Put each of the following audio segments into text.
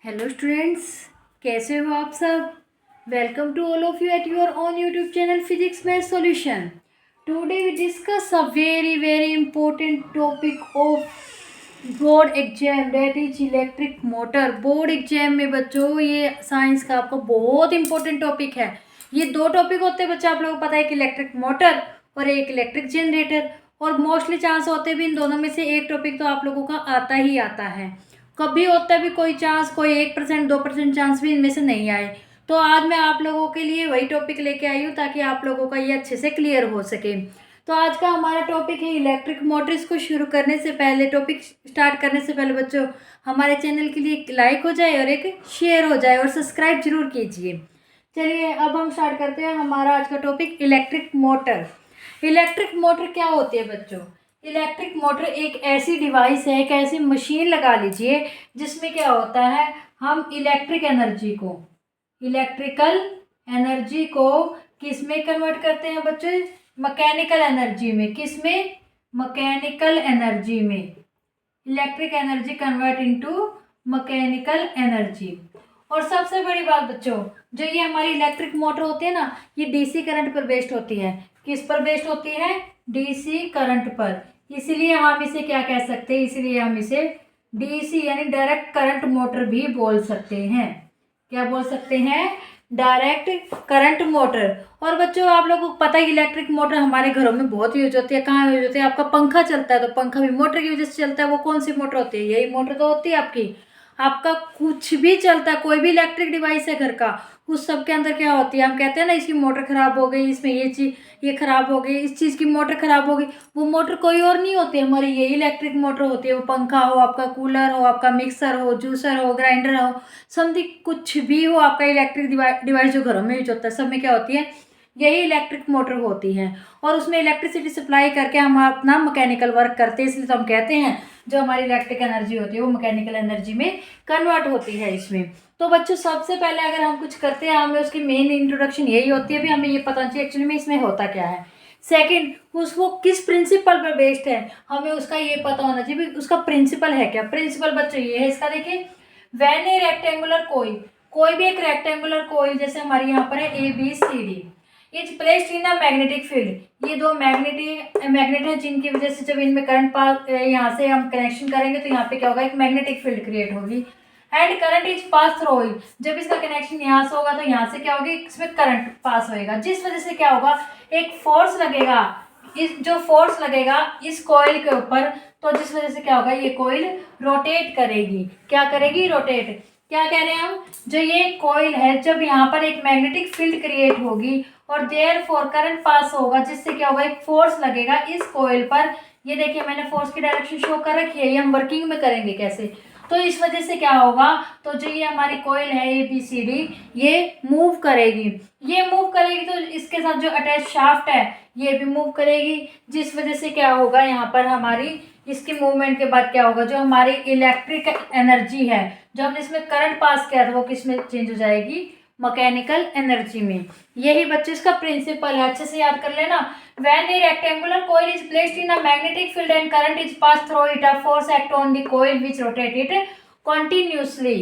Hello students, कैसे हो आप सब। Welcome to all of you at your own YouTube channel physics math solution. Today we discuss a very important topic of board exam, that is electric motor. Board exam में बच्चों ये science का आपको बहुत इंपॉर्टेंट टॉपिक है। ये दो topic होते हैं बच्चों, आप लोगों को पता है कि इलेक्ट्रिक मोटर और एक इलेक्ट्रिक जनरेटर, और मोस्टली चांस होते भी इन दोनों में से एक टॉपिक तो आप लोगों का आता ही आता है। कभी होता है भी कोई चांस, कोई 1% 2% चांस भी इनमें से नहीं आए। तो आज मैं आप लोगों के लिए वही टॉपिक लेके आई हूँ ताकि आप लोगों का ये अच्छे से क्लियर हो सके। तो आज का हमारा टॉपिक है इलेक्ट्रिक मोटर्स। को शुरू करने से पहले, टॉपिक स्टार्ट करने से पहले बच्चों, हमारे चैनल के लिए एक लाइक हो जाए और एक शेयर हो जाए और सब्सक्राइब जरूर कीजिए। चलिए अब हम स्टार्ट करते हैं हमारा आज का topic electric motor. Electric motor क्या होती है बच्चों। इलेक्ट्रिक मोटर एक ऐसी डिवाइस है, एक ऐसी मशीन लगा लीजिए जिसमें क्या होता है, हम इलेक्ट्रिकल एनर्जी को किस में कन्वर्ट करते हैं बच्चों, मैकेनिकल एनर्जी में। किस में? मैकेनिकल एनर्जी में। Electric energy convert into mechanical energy. और सबसे बड़ी बात बच्चों, जो ये हमारी इलेक्ट्रिक मोटर होती है ना, ये डीसी करंट पर बेस्ड होती है। किस पर बेस्ड होती है? डीसी करंट पर। इसलिए हम इसे क्या कह सकते हैं, इसलिए हम इसे डीसी यानी डायरेक्ट करंट मोटर भी बोल सकते हैं। क्या बोल सकते हैं? Direct current motor. और बच्चों आप लोगों को पता है इलेक्ट्रिक मोटर हमारे घरों में बहुत यूज होती है। कहाँ यूज होती है? आपका पंखा चलता है तो पंखा भी मोटर की वजह से चलता है। वो कौन सी मोटर होती है? यही मोटर तो होती है आपकी। आपका कुछ भी चलता है, कोई भी इलेक्ट्रिक डिवाइस है घर का, उस सब के अंदर क्या होती है, हम कहते हैं ना इसकी मोटर खराब हो गई, इसमें ये चीज ये खराब हो गई, इस चीज की मोटर खराब हो गई। वो मोटर कोई और नहीं होती है, हमारी यही इलेक्ट्रिक मोटर होती है। वो पंखा हो, आपका कूलर हो, आपका मिक्सर हो, जूसर हो, ग्राइंडर हो, समथिंग कुछ भी हो, आपका इलेक्ट्रिक डिवाइस जो घरों में यूज होता है, सब में क्या होती है, यही इलेक्ट्रिक मोटर होती है। और उसमें इलेक्ट्रिसिटी सप्लाई करके हम अपना मैकेनिकल वर्क करते हैं। इसलिए तो हम कहते हैं जो हमारी इलेक्ट्रिक एनर्जी होती है वो मैकेनिकल एनर्जी में कन्वर्ट होती है इसमें। तो बच्चों सबसे पहले अगर हम कुछ करते हैं, हमें उसकी मेन इंट्रोडक्शन यही होती है, भी हमें ये पता चाहिए एक्चुअली में इसमें होता क्या है। सेकंड, उसको किस प्रिंसिपल पर बेस्ड है, हमें उसका ये पता होना चाहिए भी उसका प्रिंसिपल है क्या। प्रिंसिपल बच्चों ये है इसका, देखिए, व्हेन ए रेक्टेंगुलर कोई, कोई भी एक रेक्टेंगुलर कोई, जैसे हमारे यहाँ पर है ABCD, is placed in a magnetic field. ये दो मैग्नेट है जिनकी वजह से जब इनमें करंट पास, यहाँ से हम कनेक्शन करेंगे तो यहाँ पे क्या होगा, एक मैग्नेटिक फील्ड क्रिएट होगी। And current is pass through it, जब इसका कनेक्शन यहाँ से होगा तो यहाँ से क्या होगी, इसमें करंट पास होएगा, जिस वजह से क्या होगा, एक फोर्स लगेगा। इस जो फोर्स लगेगा इस कॉइल के ऊपर, तो जिस वजह से क्या होगा, ये कॉइल रोटेट करेगी। क्या करेगी? रोटेट। क्या कह रहे हैं हम, जो ये कॉइल है, जब यहाँ पर एक मैग्नेटिक फील्ड क्रिएट होगी और देयरफॉर करंट पास होगा, जिससे क्या होगा, एक फोर्स लगेगा इस कॉइल पर। ये देखिए मैंने फोर्स की डायरेक्शन शो कर रखी है, ये हम वर्किंग में करेंगे कैसे। तो इस वजह से क्या होगा, तो जो ये हमारी कॉइल है ABCD, ये मूव करेगी। ये मूव करेगी तो इसके साथ जो अटैच शाफ्ट है ये भी मूव करेगी, जिस वजह से क्या होगा, यहाँ पर हमारी इसकी मूवमेंट के बाद क्या होगा, जो हमारी इलेक्ट्रिक एनर्जी है, जो हमने इसमें करंट पास किया था, वो किस में चेंज हो जाएगी, मैकेनिकल एनर्जी में। यही बच्चों इसका प्रिंसिपल है, अच्छे से याद कर लेना। When A rectangular coil is placed in a magnetic field and current is passed through it, a force act on the coil which rotate it continuously,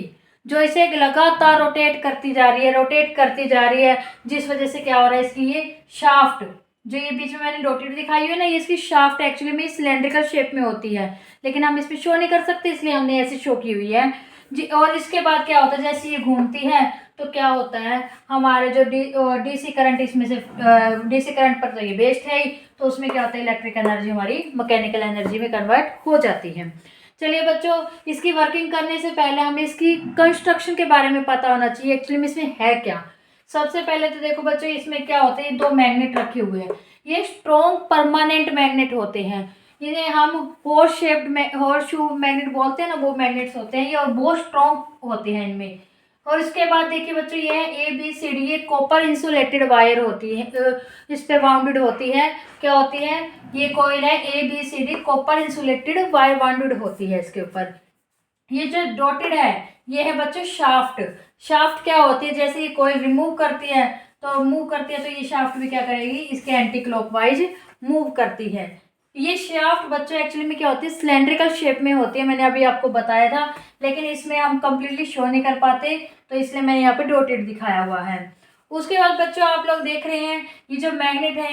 जो इसे लगातार रोटेट करती जा रही है, रोटेट करती जा रही है, जिस वजह से क्या हो रहा है, इसकी ये शाफ्ट, जो ये बीच में मैंने डॉटेड दिखाई है ना, ये इसकी शाफ्ट एक्चुअली में सिलेंड्रिकल शेप में होती है, लेकिन हम इस पर शो नहीं कर सकते, इसलिए हमने ऐसे शो की हुई है जी। और इसके बाद क्या होता है, जैसे ये घूमती है तो क्या होता है, हमारे जो डीसी करंट, इसमें से डीसी करंट पर तो ये बेस्ड है ही, तो उसमें क्या होता है, इलेक्ट्रिक एनर्जी हमारी मैकेनिकल एनर्जी में कन्वर्ट हो जाती है। चलिए बच्चों, इसकी वर्किंग करने से पहले हमें इसकी कंस्ट्रक्शन के बारे में पता होना चाहिए, एक्चुअली में इसमें है क्या। सबसे पहले तो देखो बच्चों, इसमें क्या होता है, दो मैग्नेट रखे हुए हैं, ये स्ट्रॉन्ग परमानेंट मैग्नेट होते हैं। इन्हें हम हॉर्स शू मैग्नेट बोलते हैं ना, वो मैग्नेट्स होते हैं ये, और बहुत स्ट्रॉन्ग होते हैं इनमें। और इसके बाद देखिए बच्चों, ये है ABCD, ये कॉपर इंसुलेटेड वायर होती है, इस पे बाउंडेड होती है। क्या होती है, ये कॉइल है ABCD, copper insulated wire bounded होती है इसके ऊपर। ये जो डॉटेड है ये है बच्चों शाफ्ट। शाफ्ट क्या होती है, जैसे ये कॉइल रिमूव करती है तो ये शाफ्ट भी क्या करेगी, इसके एंटी क्लॉकवाइज मूव करती है। ये शाफ्ट बच्चों एक्चुअली में क्या होती है, सिलेंड्रिकल शेप में होती है, मैंने अभी आपको बताया था, लेकिन इसमें हम कम्प्लीटली शो नहीं कर पाते, तो इसलिए मैंने यहाँ पे डॉटेड दिखाया हुआ है। उसके बाद बच्चों आप लोग देख रहे हैं ये जो मैग्नेट है,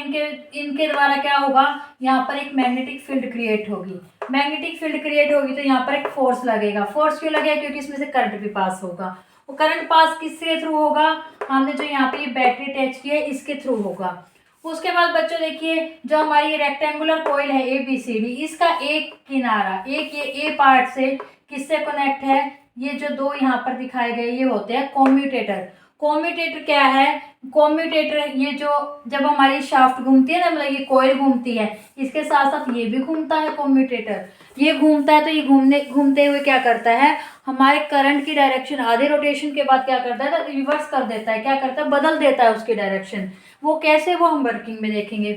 इनके द्वारा क्या होगा, यहाँ पर एक मैग्नेटिक फील्ड क्रिएट होगी। मैग्नेटिक फील्ड क्रिएट होगी तो यहाँ पर एक फोर्स लगेगा। फोर्स क्यों लगेगा, क्योंकि इसमें से करंट भी पास होगा। वो करंट पास किसके थ्रू होगा, हमने जो यहाँ पे ये बैटरी अटैच की है इसके थ्रू होगा। उसके बाद बच्चों देखिए, जो हमारी रेक्टेंगुलर कॉइल है ABCD, इसका एक किनारा, एक ये ए पार्ट से किससे कनेक्ट है, ये जो दो यहाँ पर दिखाए गए ये होते हैं कॉम्यूटेटर। कॉम्यूटेटर क्या है, कॉम्यूटेटर ये जो जब हमारी शाफ्ट घूमती है ना, मतलब ये कॉइल घूमती है, इसके साथ साथ ये भी घूमता है कॉम्यूटेटर। ये घूमता है तो ये घूमते हुए क्या करता है, हमारे करंट की डायरेक्शन आधे रोटेशन के बाद क्या करता है, तो रिवर्स कर देता है, क्या करता है, बदल देता है उसकी डायरेक्शन। वो कैसे, वो हम वर्किंग में देखेंगे।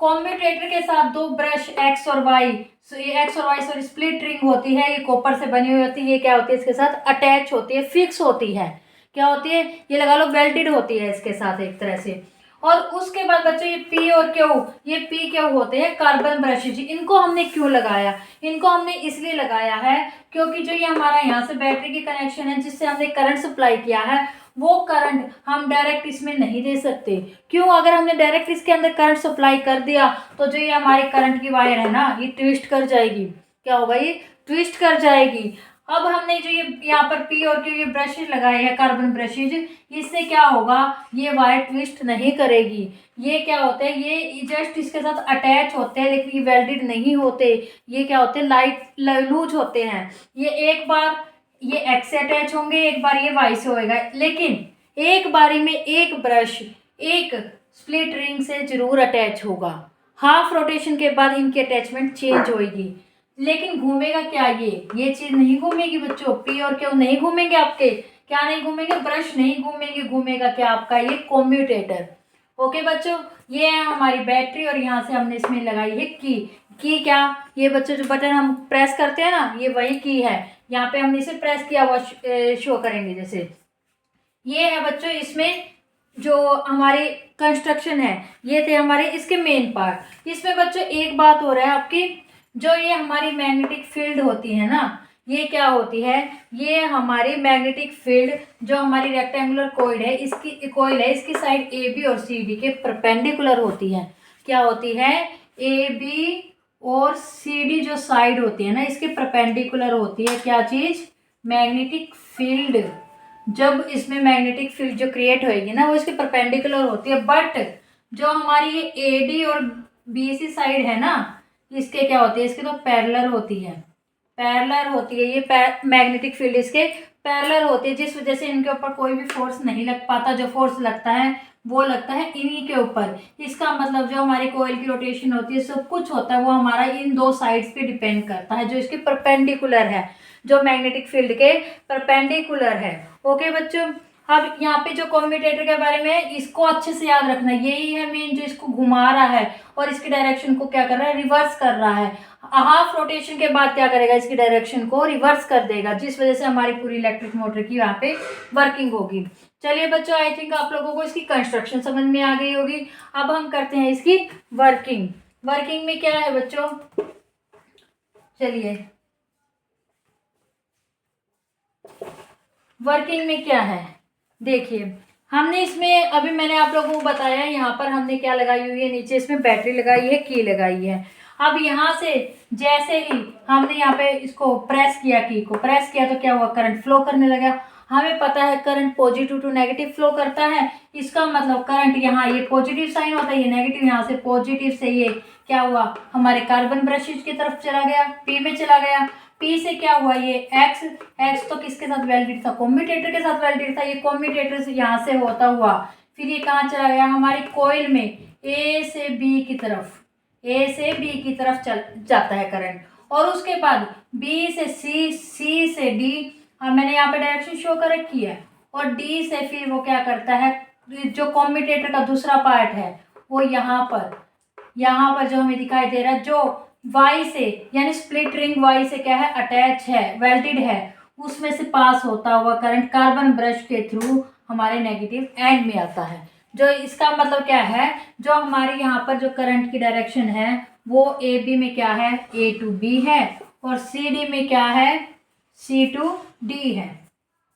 कॉम्यूटेटर के साथ दो ब्रश एक्स और वाई सॉरी स्प्लिट रिंग होती है, ये कॉपर से बनी हुई होती है, ये क्या होती है इसके साथ अटैच होती है, फिक्स होती है, क्या होती है, ये लगा लो वेल्डेड होती है इसके साथ एक तरह से। और उसके बाद बच्चों ये पी और क्यू, ये पी क्यू होते हैं कार्बन ब्रशेज। इनको हमने क्यों लगाया, इनको हमने इसलिए लगाया है क्योंकि जो ये हमारा यहाँ से बैटरी की कनेक्शन है जिससे हमने करंट सप्लाई किया है, वो करंट हम डायरेक्ट इसमें नहीं दे सकते। क्यों, अगर हमने डायरेक्ट इसके अंदर करंट सप्लाई कर दिया तो जो ये हमारी करंट की वायर है ना, ये ट्विस्ट कर जाएगी। क्या होगा, ये ट्विस्ट कर जाएगी। अब हमने जो ये यहाँ पर पी और क्यू ये ब्रशेज लगाए हैं कार्बन ब्रशेज, इससे क्या होगा, ये वायर ट्विस्ट नहीं करेगी। ये क्या होते हैं, ये जस्ट इसके साथ अटैच होते हैं, लेकिन ये वेल्डेड नहीं होते। ये क्या होते हैं, लाइट लूज होते हैं। ये एक बार ये एक्स से अटैच होंगे, एक बार ये वाई से होएगा, लेकिन एक बारी में एक ब्रश एक स्प्लिट रिंग से जरूर अटैच होगा। हाफ रोटेशन के बाद इनकी अटैचमेंट चेंज होगी, लेकिन घूमेगा क्या, ये चीज नहीं घूमेगी बच्चों, पी और क्यू नहीं घूमेंगे आपके, क्या नहीं घूमेंगे, ब्रश नहीं घूमेंगे, घूमेगा क्या आपका ये कॉम्यूटेटर। ओके बच्चों, ये है हमारी बैटरी और यहाँ से हमने इसमें लगाई है की क्या, ये बच्चों जो बटन हम प्रेस करते हैं ना, ये वही की है, यहाँ पे हमने इसे प्रेस किया हुआ शो करेंगे। जैसे ये है बच्चों, इसमें जो हमारी कंस्ट्रक्शन है, ये थे हमारे इसके मेन पार्ट। इसमें बच्चों एक बात हो रहा है आपकी, जो ये हमारी मैग्नेटिक फील्ड होती है ना, ये क्या होती है, ये हमारी मैग्नेटिक फील्ड जो हमारी रेक्टेंगुलर कॉइल है इसकी साइड AB और CD के परपेंडिकुलर होती है। क्या होती है, AB और CD जो साइड होती है ना, इसके परपेंडिकुलर होती है क्या चीज, मैग्नेटिक फील्ड। जब इसमें मैग्नेटिक फील्ड जो क्रिएट होएगी ना, वो इसके परपेंडिकुलर होती है। बट जो हमारी ये AD और BC साइड है ना, इसके क्या होती है, इसके तो पैरेलल होती है, पैरेलल होती है। ये मैग्नेटिक फील्ड इसके पैरेलल होती है, जिस वजह से इनके ऊपर कोई भी फोर्स नहीं लग पाता। जो फोर्स लगता है वो लगता है इन्हीं के ऊपर। इसका मतलब जो हमारी कोयल की रोटेशन होती है, सब कुछ होता है, वो हमारा इन दो साइड्स पे डिपेंड करता है, जो इसके परपेंडिकुलर है, जो मैग्नेटिक फील्ड के परपेंडिकुलर है। ओके बच्चों, अब यहाँ पे जो कॉम्यूटेटर के बारे में, इसको अच्छे से याद रखना, यही है मेन जो इसको घुमा रहा है और इसकी डायरेक्शन को क्या कर रहा है, रिवर्स कर रहा है। हाफ रोटेशन के बाद क्या करेगा, इसकी डायरेक्शन को रिवर्स कर देगा, जिस वजह से हमारी पूरी इलेक्ट्रिक मोटर की यहाँ पे वर्किंग होगी। चलिए बच्चों, आई थिंक आप लोगों को इसकी कंस्ट्रक्शन समझ में आ गई होगी। अब हम करते हैं इसकी वर्किंग। वर्किंग में क्या है बच्चों, चलिए वर्किंग में क्या है देखिए, हमने इसमें अभी मैंने आप लोगों को बताया, यहाँ पर हमने क्या लगाई हुई है, नीचे इसमें बैटरी लगाई है, की लगाई है। अब यहाँ से जैसे ही हमने यहाँ पे इसको प्रेस किया, की को प्रेस किया, तो क्या हुआ, करंट फ्लो करने लगा। हमें पता है current positive to negative flow करता है, इसका मतलब करंट यहाँ ये पॉजिटिव साइन होता है, ये नेगेटिव, यहाँ से पॉजिटिव से ये क्या हुआ, हमारे कार्बन ब्रशेज की तरफ चला गया, पी में चला गया। पी से क्या हुआ, ये एक्स तो किसके साथ वेल्डेड था, कॉम्यूटेटर के साथ वेल्डेड था। ये कॉम्यूटेटर से यहाँ से होता हुआ फिर ये कहाँ चला गया, हमारी कोयल में ए से बी की तरफ चल जाता है करंट। और उसके बाद बी से सी, सी से डी, मैंने यहाँ पे डायरेक्शन शो कर रखी है। और डी से फिर वो क्या करता है, जो कॉम्यूटेटर का दूसरा पार्ट है वो यहाँ पर जो हमें दिखाई दे रहा है, जो वाई से यानी स्प्लिट रिंग वाई से क्या है, अटैच है, वेल्डेड है, उसमें से पास होता हुआ करंट कार्बन ब्रश के थ्रू हमारे नेगेटिव एंड में आता है। जो इसका मतलब क्या है, जो हमारे यहाँ पर जो करंट की डायरेक्शन है वो ए बी में क्या है, ए टू बी है, और सी डी में क्या है, सी टू डी है।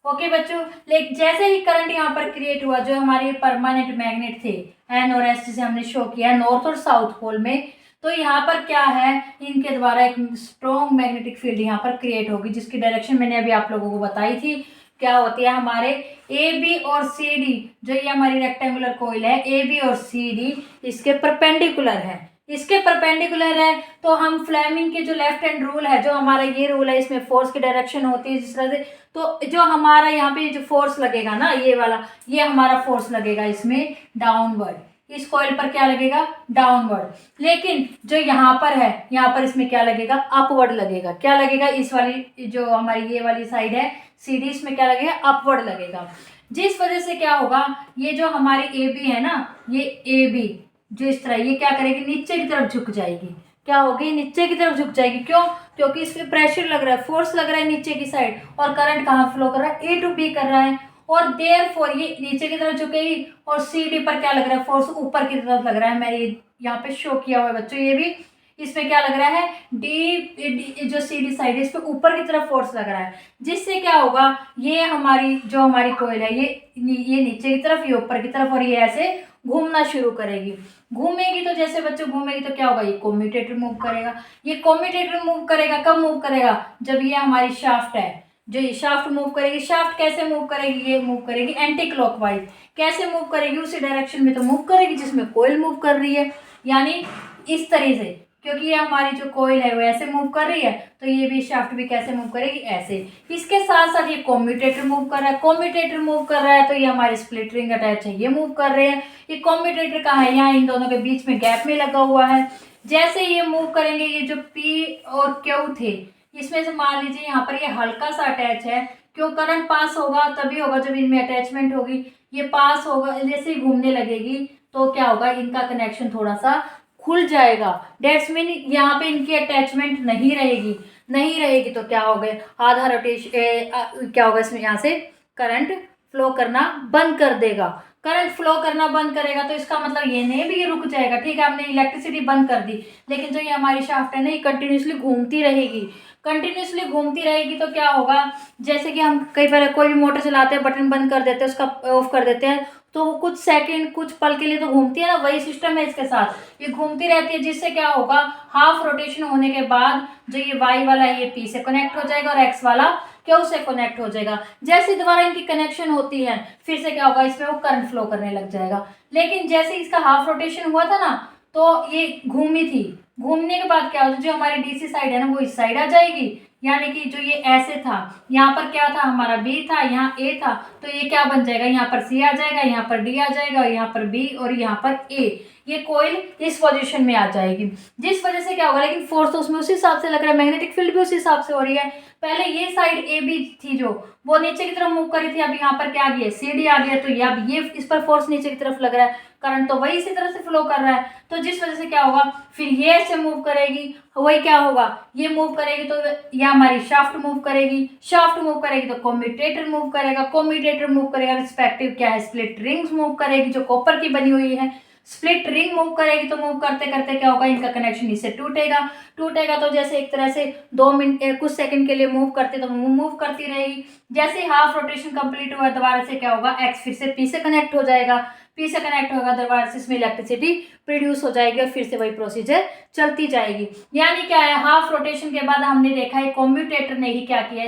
ओके बच्चों, लेकिन जैसे ही करंट यहाँ पर क्रिएट हुआ, जो हमारे परमानेंट मैग्नेट थे एन और एस, जिसे हमने शो किया नॉर्थ और साउथ पोल में, तो यहाँ पर क्या है, इनके द्वारा एक स्ट्रॉन्ग मैग्नेटिक फील्ड यहाँ पर क्रिएट होगी, जिसकी डायरेक्शन मैंने अभी आप लोगों को बताई थी। क्या होती है, हमारे ए बी और सी डी, जो ये हमारी रेक्टेंगुलर कोइल है, ए बी और सी डी इसके परपेंडिकुलर है, इसके परपेंडिकुलर है। तो हम फ्लेमिंग के जो लेफ्ट हैंड रूल है, जो हमारा ये रूल है, इसमें फोर्स की डायरेक्शन होती है जिस तरह से, तो जो हमारा यहाँ पे जो फोर्स लगेगा ना, ये वाला, ये हमारा फोर्स लगेगा इसमें डाउनवर्ड, इस कॉइल पर क्या लगेगा, डाउनवर्ड। लेकिन जो यहाँ पर है, यहाँ पर इसमें क्या लगेगा, अपवर्ड लगेगा। क्या लगेगा, इस वाली जो हमारी ये वाली साइड है सीडी, इसमें क्या लगेगा, अपवर्ड लगेगा। जिस वजह से क्या होगा, ये जो हमारी ए बी है ना, ये ए बी जो इस तरह, ये क्या करेगी, नीचे की तरफ झुक जाएगी। क्या होगी, नीचे की तरफ झुक जाएगी। क्यों, क्योंकि इसमें प्रेशर लग रहा है, फोर्स लग रहा है नीचे की साइड, और करंट कहाँ फ्लो कर रहा है, ए टू बी कर रहा है, और देयरफॉर ये नीचे की तरफ झुकेगी, और सी डी पर क्या लग रहा है, फोर्स ऊपर की तरफ लग रहा है। मैंने यहाँ पे शो किया हुआ है बच्चों, ये भी इसमें क्या लग रहा है, डी जो सी डी साइड है, इस पे ऊपर की तरफ फोर्स लग रहा है, जिससे क्या होगा, ये हमारी जो हमारी कोयल है, ये नीचे की तरफ, ये ऊपर की तरफ, और ये ऐसे घूमना शुरू करेगी। घूमेगी तो जैसे बच्चों घूमेगी तो क्या होगा, ये कम्यूटेटर मूव करेगा। ये कम्यूटेटर मूव करेगा, कब मूव करेगा, जब ये हमारी शाफ्ट है, जो ये शाफ्ट मूव करेगी। शाफ्ट कैसे मूव करेगी, ये मूव करेगी एंटी क्लॉकवाइज। कैसे मूव करेगी, उसी डायरेक्शन में तो मूव करेगी जिसमें कोयल मूव कर रही है, यानी इस तरह से, क्योंकि ये हमारी जो कोयल है वो ऐसे मूव कर रही है, तो ये भी शाफ्ट भी कैसे मूव करेगी, ऐसे। इसके साथ साथ ये कम्यूटेटर मूव कर रहा है, कम्यूटेटर मूव कर रहा है तो ये हमारे स्प्लिट रिंग अटैच है, ये मूव कर रहे हैं। ये कम्यूटेटर कहाँ है, यहाँ इन दोनों के बीच में गैप में लगा हुआ है। जैसे ये मूव करेंगे, ये जो पी और क्यू थे, इसमें से मान लीजिए यहाँ पर ये हल्का सा अटैच है, क्यों, करंट पास होगा तभी होगा जब इनमें अटैचमेंट होगी। ये पास होगा, जैसे ही घूमने लगेगी तो क्या होगा, इनका कनेक्शन थोड़ा सा खुल जाएगा। डेट्स मीन यहाँ पे इनकी अटैचमेंट नहीं रहेगी, नहीं रहेगी तो क्या हो गए, आधा रोटेशन क्या होगा, इसमें यहाँ से करंट फ्लो करना बंद कर देगा। करंट फ्लो करना बंद करेगा तो इसका मतलब ये नहीं भी ये रुक जाएगा, ठीक है, हमने इलेक्ट्रिसिटी बंद कर दी, लेकिन जो ये हमारी शाफ्ट है ना, ये कंटिन्यूसली घूमती रहेगी। कंटिन्यूसली घूमती रहेगी तो क्या होगा, जैसे कि हम कई बार कोई भी मोटर चलाते हैं, बटन बंद कर देते हैं, उसका ऑफ कर देते हैं, तो वो कुछ सेकंड कुछ पल के लिए तो घूमती है ना, वही सिस्टम है इसके साथ, ये घूमती रहती है। जिससे क्या होगा, हाफ रोटेशन होने के बाद जो ये वाई वाला है ये पी से कनेक्ट हो जाएगा, और एक्स वाला क्यू से कनेक्ट हो जाएगा। जैसे दोबारा इनकी कनेक्शन होती है, फिर से क्या होगा, इसमें वो करंट फ्लो करने लग जाएगा। लेकिन जैसे इसका हाफ रोटेशन हुआ था ना, तो ये घूमी थी, घूमने के बाद क्या होता है, जो हमारी डीसी साइड है ना, वो इस साइड आ जाएगी, यानी कि जो ये ऐसे था, यहाँ पर क्या था, हमारा बी था, यहाँ ए था, तो ये क्या बन जाएगा, यहाँ पर सी आ जाएगा, यहाँ पर डी आ जाएगा, यहाँ पर बी और यहाँ पर ए। ये कोयल इस पोजीशन में आ जाएगी, जिस वजह से क्या होगा, लेकिन फोर्स तो उसमें उसी हिसाब से लग रहा है, मैग्नेटिक फील्ड भी उसी हिसाब से हो रही है। पहले ये साइड ए बी थी जो, वो नीचे की तरफ मूव कर रही थी, अब यहाँ पर क्या आ गया, सी डी आ गया, तो ये अब ये इस पर फोर्स नीचे की तरफ लग रहा है, करंट तो वही इसी तरह से फ्लो कर रहा है, तो जिस वजह से क्या होगा, फिर ये ऐसे मूव करेगी, वही क्या होगा, ये मूव करेगी तो ये हमारी शाफ्ट मूव करेगी, शाफ्ट मूव करेगी तो कम्यूटेटर मूव करेगा, कम्यूटेटर मूव करेगा, रिस्पेक्टिव क्या है, स्प्लिट रिंग्स मूव करेगी जो कॉपर की बनी हुई है। स्प्लिट रिंग मूव करेगी तो मूव करते करते क्या होगा, इनका कनेक्शन इससे टूटेगा, टूटेगा तो जैसे एक तरह से 2 मिनट कुछ सेकंड के लिए मूव करते तो मूव करती रहेगी। जैसे हाफ रोटेशन कंप्लीट हुआ, दोबारा से क्या होगा, एक्स फिर से पी से कनेक्ट हो जाएगा, पी से कनेक्ट होगा, दोबारा से इसमें इलेक्ट्रिसिटी प्रोड्यूस हो जाएगी, और फिर से वही प्रोसीजर चलती जाएगी। यानी क्या है, हाफ रोटेशन के बाद हमने देखा है कम्यूटेटर ने ही क्या किया,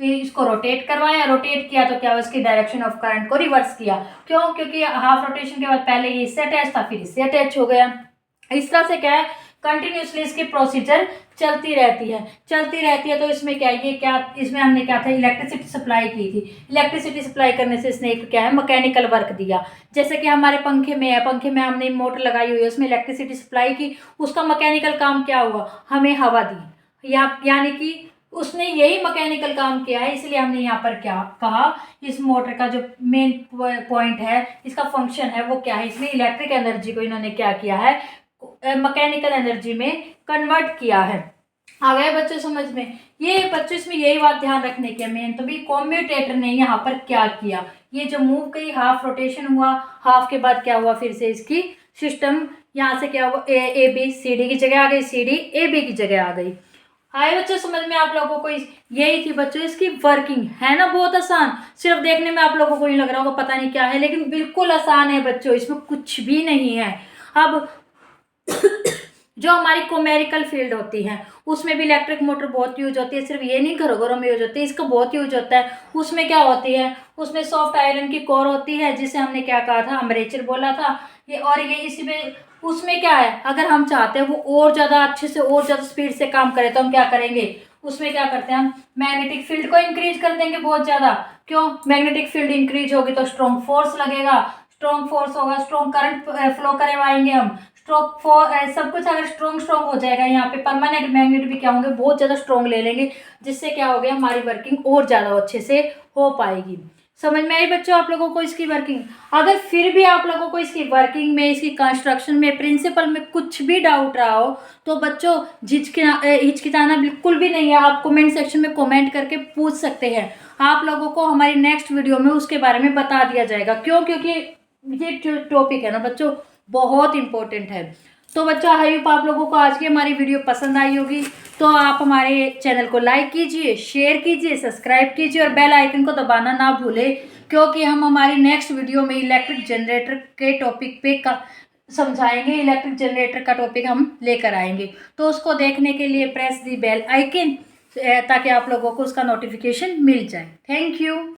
इसको रोटेट करवाया, रोटेट किया तो क्या हुआ, इसकी डायरेक्शन ऑफ करंट को रिवर्स किया। क्यों, क्योंकि हाफ रोटेशन के बाद पहले ये इससे अटैच था, फिर इससे अटैच हो गया। इस तरह से क्या है, कंटिन्यूसली इसकी प्रोसीजर चलती रहती है। तो इसमें क्या है, ये क्या, इसमें हमने क्या था, इलेक्ट्रिसिटी सप्लाई की थी। इलेक्ट्रिसिटी सप्लाई करने से इसने एक क्या है, मैकेनिकल वर्क दिया। जैसे कि हमारे पंखे में है, पंखे में हमने मोटर लगाई हुई है, उसमें इलेक्ट्रिसिटी सप्लाई की, उसका मैकेनिकल काम क्या हुआ, हमें हवा दी, यानी कि उसने यही मैकेनिकल काम किया है। इसलिए हमने यहाँ पर क्या कहा, इस मोटर का जो मेन पॉइंट है, इसका फंक्शन है, वो क्या है, इसमें इलेक्ट्रिक एनर्जी को इन्होंने क्या किया है, मैकेनिकल एनर्जी में कन्वर्ट किया है। आ गए बच्चों समझ में, ये बच्चों इसमें यही बात ध्यान रखने की मेन, तो भी कम्यूटेटर ने यहाँ पर क्या किया, ये जो मूव गई, हाफ रोटेशन हुआ, हाफ के बाद क्या हुआ, फिर से इसकी सिस्टम यहाँ से क्या हुआ, ए बी सी डी की जगह आ गई, सी डी ए बी की जगह आ गई। आए बच्चों समझ में आप लोगों को? यही थी बच्चों इसकी वर्किंग, है ना बहुत आसान। सिर्फ देखने में आप लोगों को ही लग रहा होगा पता नहीं क्या है, लेकिन बिल्कुल आसान है बच्चों, इसमें कुछ भी नहीं है। अब जो हमारी कोमेरिकल फील्ड होती है उसमें भी इलेक्ट्रिक मोटर बहुत यूज होती है, सिर्फ ये नहीं घरों घरों में यूज होती है, इसका बहुत यूज होता है। उसमें क्या होती है, उसमें सॉफ्ट आयरन की कोर होती है जिसे हमने क्या कहा था, आर्मेचर बोला था ये। और ये इसमें उसमें क्या है, अगर हम चाहते हैं वो और ज़्यादा अच्छे से और ज़्यादा स्पीड से काम करे तो हम क्या करेंगे, उसमें क्या करते हैं हम मैग्नेटिक फील्ड को इंक्रीज कर देंगे बहुत ज़्यादा। क्यों, मैग्नेटिक फील्ड इंक्रीज होगी तो स्ट्रॉन्ग फोर्स लगेगा, स्ट्रॉन्ग फोर्स होगा, स्ट्रॉन्ग करंट फ्लो करवाएंगे हम। स्ट्रोक फॉर सब कुछ अगर स्ट्रॉन्ग हो जाएगा, यहाँ पे परमानेंट मैग्नेट भी क्या होंगे, बहुत ज़्यादा स्ट्रॉन्ग ले लेंगे, जिससे क्या हो गया, हमारी वर्किंग और ज़्यादा अच्छे से हो पाएगी। समझ में आई बच्चों आप लोगों को इसकी वर्किंग? अगर फिर भी आप लोगों को इसकी वर्किंग में, इसकी कंस्ट्रक्शन में, प्रिंसिपल में कुछ भी डाउट रहा हो तो बच्चों हिचकिचाना बिल्कुल भी नहीं है, आप कमेंट सेक्शन में कमेंट करके पूछ सकते हैं। आप लोगों को हमारी नेक्स्ट वीडियो में उसके बारे में बता दिया जाएगा। क्यों? क्योंकि ये जो टॉपिक है ना बच्चों बहुत इंपॉर्टेंट है। तो बच्चों आई होप आप लोगों को आज की हमारी वीडियो पसंद आई होगी, तो आप हमारे चैनल को लाइक कीजिए, शेयर कीजिए, सब्सक्राइब कीजिए और बेल आइकन को दबाना ना भूलें, क्योंकि हम हमारी नेक्स्ट वीडियो में इलेक्ट्रिक जनरेटर के टॉपिक पे समझाएंगे। इलेक्ट्रिक जनरेटर का टॉपिक हम लेकर आएंगे, तो उसको देखने के लिए प्रेस दी बेल आइकन ताकि आप लोगों को उसका नोटिफिकेशन मिल जाए। Thank you.